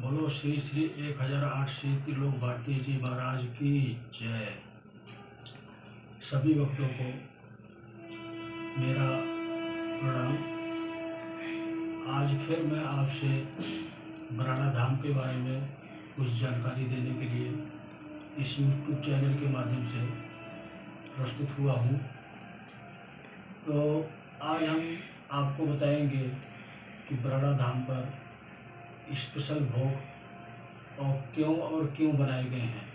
बोलो श्री श्री 1008 श्री त्रिलोक भारती जी महाराज की जय। सभी भक्तों को मेरा प्रणाम। आज फिर मैं आपसे बराड़ा धाम के बारे में कुछ जानकारी देने के लिए इस YouTube चैनल के माध्यम से प्रस्तुत हुआ हूँ। तो आज हम आपको बताएंगे कि बराड़ा धाम पर स्पेशल भोग और क्यों बनाए गए हैं।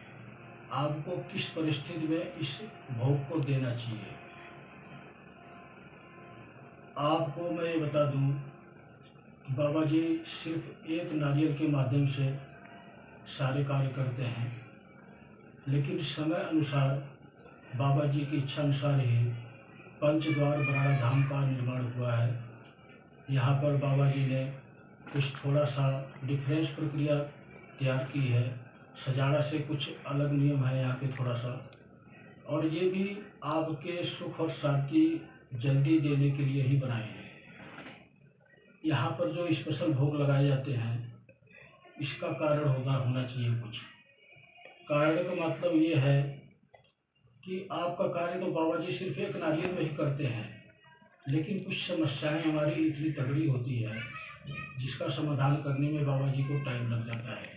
आपको किस परिस्थिति में इस भोग को देना चाहिए। आपको मैं ये बता दूं कि बाबा जी सिर्फ एक नारियल के माध्यम से सारे कार्य करते हैं, लेकिन समय अनुसार बाबा जी की इच्छा अनुसार ही पंचद्वार बराड़ा धाम का निर्माण हुआ है। यहाँ पर बाबा जी ने कुछ थोड़ा सा डिफरेंस प्रक्रिया तैयार की है। सजाड़ा से कुछ अलग नियम है यहाँ के थोड़ा सा, और ये भी आपके सुख और शांति जल्दी देने के लिए ही बनाए हैं। यहाँ पर जो स्पेशल भोग लगाए जाते हैं इसका कारण होना चाहिए। कुछ कारण का मतलब ये है कि आपका कार्य तो बाबा जी सिर्फ एक नारियल में ही करते हैं, लेकिन कुछ समस्याएं हमारी इतनी तगड़ी होती है जिसका समाधान करने में बाबा जी को टाइम लग जाता है।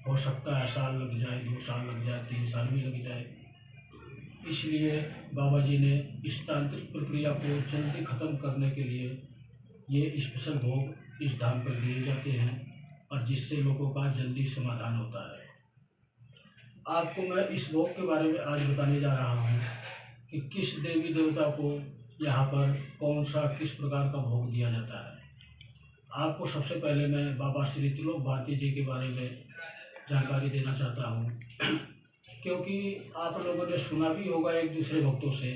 हो सकता है साल लग जाए, 2 साल लग जाए, 3 साल भी लग जाए। इसलिए बाबा जी ने इस तांत्रिक प्रक्रिया को जल्दी ख़त्म करने के लिए ये स्पेशल भोग इस धाम पर दिए जाते हैं, और जिससे लोगों का जल्दी समाधान होता है। आपको मैं इस भोग के बारे में आज बताने जा रहा हूँ कि किस देवी देवता को यहाँ पर कौन सा किस प्रकार का भोग दिया जाता है। आपको सबसे पहले मैं बाबा श्री त्रिलोक भारती जी के बारे में जानकारी देना चाहता हूँ, क्योंकि आप लोगों ने सुना भी होगा एक दूसरे भक्तों से,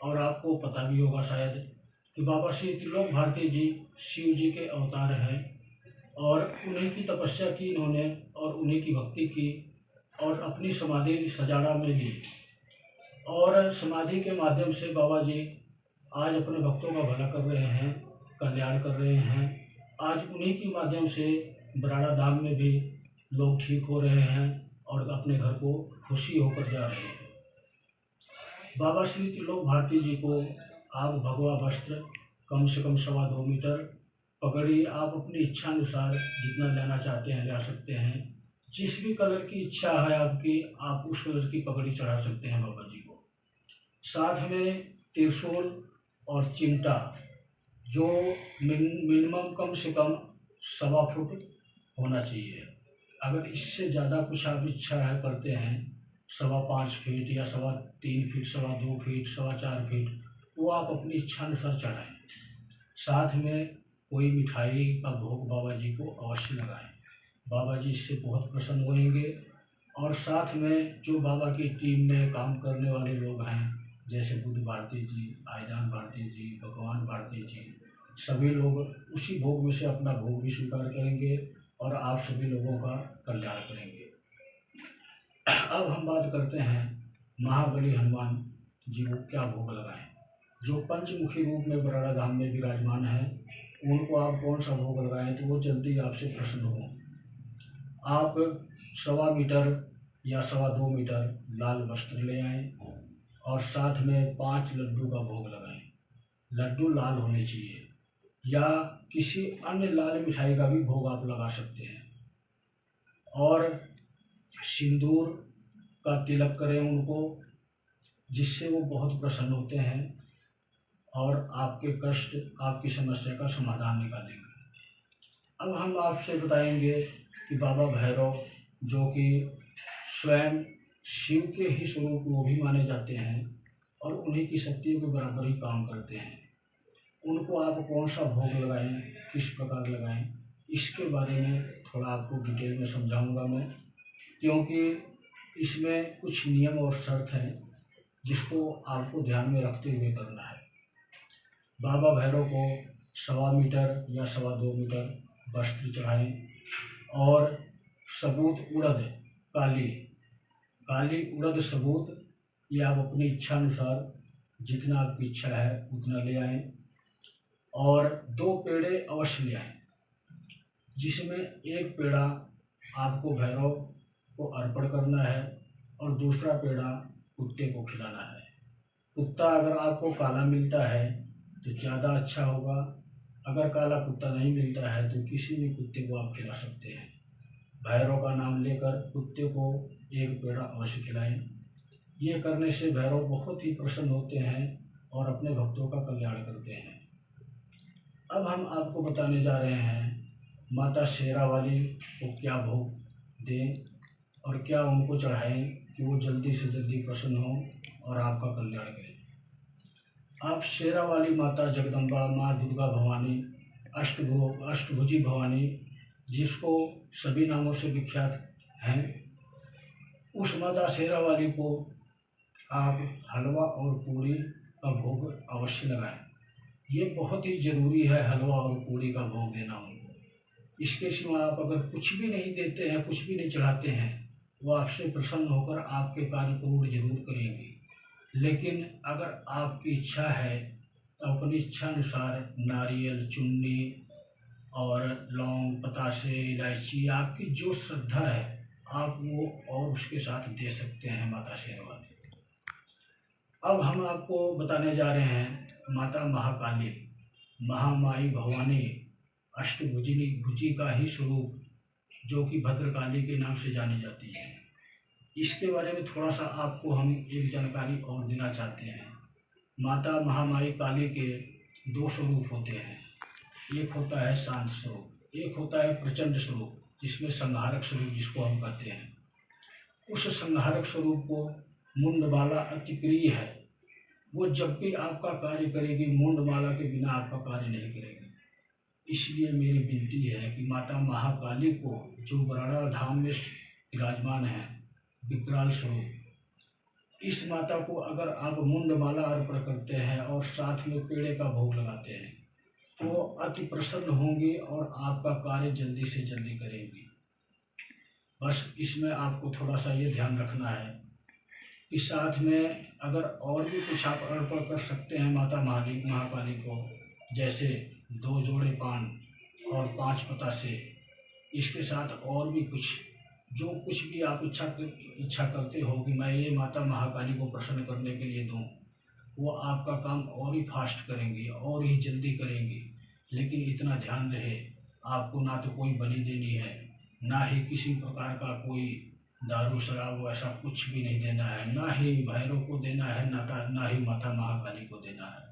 और आपको पता भी होगा शायद कि बाबा श्री त्रिलोक भारती जी शिव जी के अवतार हैं, और उन्हीं की तपस्या की इन्होंने, और उन्हीं की भक्ति की, और अपनी समाधि सजाड़ा में ली, और समाधि के माध्यम से बाबा जी आज अपने भक्तों का भला कर रहे हैं, कल्याण कर रहे हैं। आज उन्हीं के माध्यम से बराड़ा धाम में भी लोग ठीक हो रहे हैं और अपने घर को खुशी होकर जा रहे हैं। बाबा श्री त्रिलोक भारती जी को आप भगवा वस्त्र कम से कम 2.25 मीटर, पगड़ी आप अपनी इच्छा अनुसार जितना लेना चाहते हैं ले सकते हैं। जिस भी कलर की इच्छा है आपकी, आप उस कलर की पगड़ी चढ़ा सकते हैं बाबा जी को। साथ में त्रिशूल और चिमटा, जो मिनिमम कम से कम 1.25 फुट होना चाहिए। अगर इससे ज़्यादा कुछ आप इच्छा है करते हैं, 5.25 फीट या 3.25 फीट, 2.25 फीट, 4.25 फीट, वो आप अपनी इच्छा अनुसार चढ़ाएँ। साथ में कोई मिठाई का भोग बाबा जी को अवश्य लगाएं। बाबा जी इससे बहुत प्रसन्न होंगे। और साथ में जो बाबा की टीम में काम करने वाले लोग हैं, जैसे बुद्ध भारती जी, आयदान भारती जी, भगवान भारती जी, सभी लोग उसी भोग में से अपना भोग भी स्वीकार करेंगे और आप सभी लोगों का कल्याण करेंगे। अब हम बात करते हैं महाबली हनुमान जी को क्या भोग लगाएं। जो पंचमुखी रूप में बराड़ा धाम में विराजमान है, उनको आप कौन सा भोग लगाएं तो वो जल्दी आपसे प्रसन्न हों। आप 1.25 मीटर या 2.25 मीटर लाल वस्त्र ले आएँ, और साथ में 5 लड्डू का भोग लगाएं। लड्डू लाल होने चाहिए, या किसी अन्य लाल मिठाई का भी भोग आप लगा सकते हैं। और सिंदूर का तिलक करें उनको, जिससे वो बहुत प्रसन्न होते हैं और आपके कष्ट, आपकी समस्या का समाधान निकालेंगे। अब हम आपसे बताएंगे कि बाबा भैरव, जो कि स्वयं शिव के ही स्वरूप वो भी माने जाते हैं और उन्हीं की शक्तियों के बराबर ही काम करते हैं, उनको आप कौन सा भोग लगाएं, किस प्रकार लगाएं, इसके बारे में थोड़ा आपको डिटेल में समझाऊंगा मैं, क्योंकि इसमें कुछ नियम और शर्त हैं जिसको आपको ध्यान में रखते हुए करना है। बाबा भैरव को 1.25 मीटर या 2.25 मीटर वस्त्र चढ़ाएं, और सबूत उड़द, काली उड़द सबूत, ये आप अपनी इच्छा अनुसार जितना आपकी इच्छा है उतना ले आएं। और 2 पेड़े अवश्य ले आएं, जिसमें एक पेड़ा आपको भैरव को अर्पण करना है और दूसरा पेड़ा कुत्ते को खिलाना है। कुत्ता अगर आपको काला मिलता है तो ज़्यादा अच्छा होगा, अगर काला कुत्ता नहीं मिलता है तो किसी भी कुत्ते को आप खिला सकते हैं। भैरव का नाम लेकर कुत्ते को एक पेड़ा अवश्य खिलाएं। ये करने से भैरव बहुत ही प्रसन्न होते हैं और अपने भक्तों का कल्याण करते हैं। अब हम आपको बताने जा रहे हैं माता शेरावाली को क्या भोग दें और क्या उनको चढ़ाएं कि वो जल्दी से जल्दी प्रसन्न हो और आपका कल्याण करें। आप शेरावाली माता जगदम्बा, माँ दुर्गा भवानी, अष्टभुजी भवानी, जिसको सभी नामों से विख्यात हैं, उस माता शेरावाली को आप हलवा और पूड़ी का भोग अवश्य लगाएं। ये बहुत ही ज़रूरी है हलवा और पूड़ी का भोग देना उनको। इसके सिवा आप अगर कुछ भी नहीं देते हैं, कुछ भी नहीं चढ़ाते हैं, वो आपसे प्रसन्न होकर आपके कार्य पूर्ण जरूर करेंगे। लेकिन अगर आपकी इच्छा है तो अपनी इच्छा अनुसार नारियल, चुन्नी और लौंग, पतासे, इलायची, आपकी जो श्रद्धा है आप वो और उसके साथ दे सकते हैं माता शेरावाली। अब हम आपको बताने जा रहे हैं माता महाकाली, महामाई भवानी, भुजी का ही स्वरूप, जो कि भद्रकाली के नाम से जानी जाती है। इसके बारे में थोड़ा सा आपको हम एक जानकारी और देना चाहते हैं। माता महामाई काली के दो स्वरूप होते हैं, एक होता है शांत स्वरूप, एक होता है प्रचंड स्वरूप, जिसमें संहारक स्वरूप जिसको हम कहते हैं। उस संहारक स्वरूप को मुंडमाला अति प्रिय है। वो जब भी आपका कार्य करेगी, मुंडमाला के बिना आपका कार्य नहीं करेगी। इसलिए मेरी विनती है कि माता महाकाली को, जो बराड़ा धाम में विराजमान है विकराल स्वरूप, इस माता को अगर आप मुंडमाला अर्पण करते हैं और साथ में पेड़े का भोग लगाते हैं तो वो अति प्रसन्न होंगी और आपका कार्य जल्दी से जल्दी करेंगी। बस इसमें आपको थोड़ा सा ये ध्यान रखना है कि साथ में अगर और भी कुछ आप अर्पण कर सकते हैं माता महाकाली को, जैसे 2 जोड़े पान और 5 पतासे, इसके साथ और भी कुछ, जो कुछ भी आप इच्छा करते हो कि मैं ये माता महाकाली को प्रसन्न करने के लिए दूं, वो आपका काम और ही फास्ट करेंगी और ही जल्दी करेंगी। लेकिन इतना ध्यान रहे, आपको ना तो कोई बलि देनी है, ना ही किसी प्रकार का कोई दारू शराब ऐसा कुछ भी नहीं देना है, ना ही भैरव को देना है, ना ही माता महाकाली को देना है।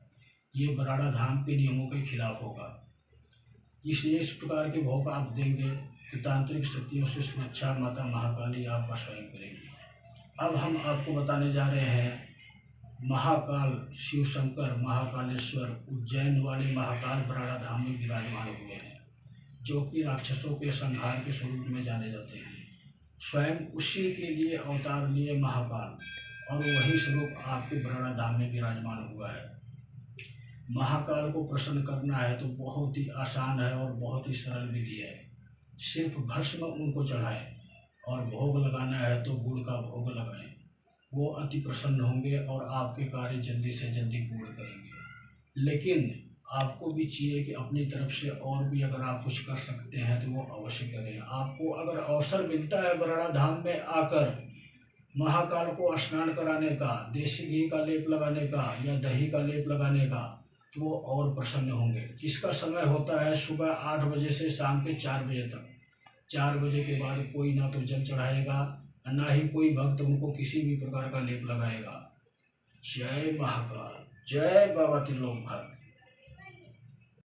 ये बराड़ा धाम के नियमों के खिलाफ होगा। इसलिए इस प्रकार के भोग आप देंगे तो तांत्रिक शक्तियों से सुरक्षा माता महाकाली आपका स्वयं करेंगी। अब हम आपको बताने जा रहे हैं महाकाल शिव शंकर महाकालेश्वर उज्जैन वाले महाकाल बराड़ा धाम में विराजमान हुए हैं, जो कि राक्षसों के संहार के स्वरूप में जाने जाते हैं। स्वयं उसी के लिए अवतार लिए महाकाल, और वही स्वरूप आपके बराड़ा धाम में विराजमान हुआ है। महाकाल को प्रसन्न करना है तो बहुत ही आसान है और बहुत ही सरल विधि है। सिर्फ भस्म उनको चढ़ाएं और भोग लगाना है तो गुड़ का भोग लगाएं। वो अति प्रसन्न होंगे और आपके कार्य जल्दी से जल्दी पूर्ण करेंगे। लेकिन आपको भी चाहिए कि अपनी तरफ से और भी अगर आप कुछ कर सकते हैं तो वो अवश्य करें। आपको अगर अवसर मिलता है बराड़ा धाम में आकर महाकाल को स्नान कराने का, देसी घी का लेप लगाने का या दही का लेप लगाने का, तो वो और प्रसन्न होंगे। जिसका समय होता है सुबह 8 बजे से शाम के 4 बजे तक। 4 बजे के बाद कोई ना तो जल चढ़ाएगा, ना ही कोई भक्त उनको किसी भी प्रकार का लेप लगाएगा। जय महाकाल, जय बाबा त्रिलोकनाथ।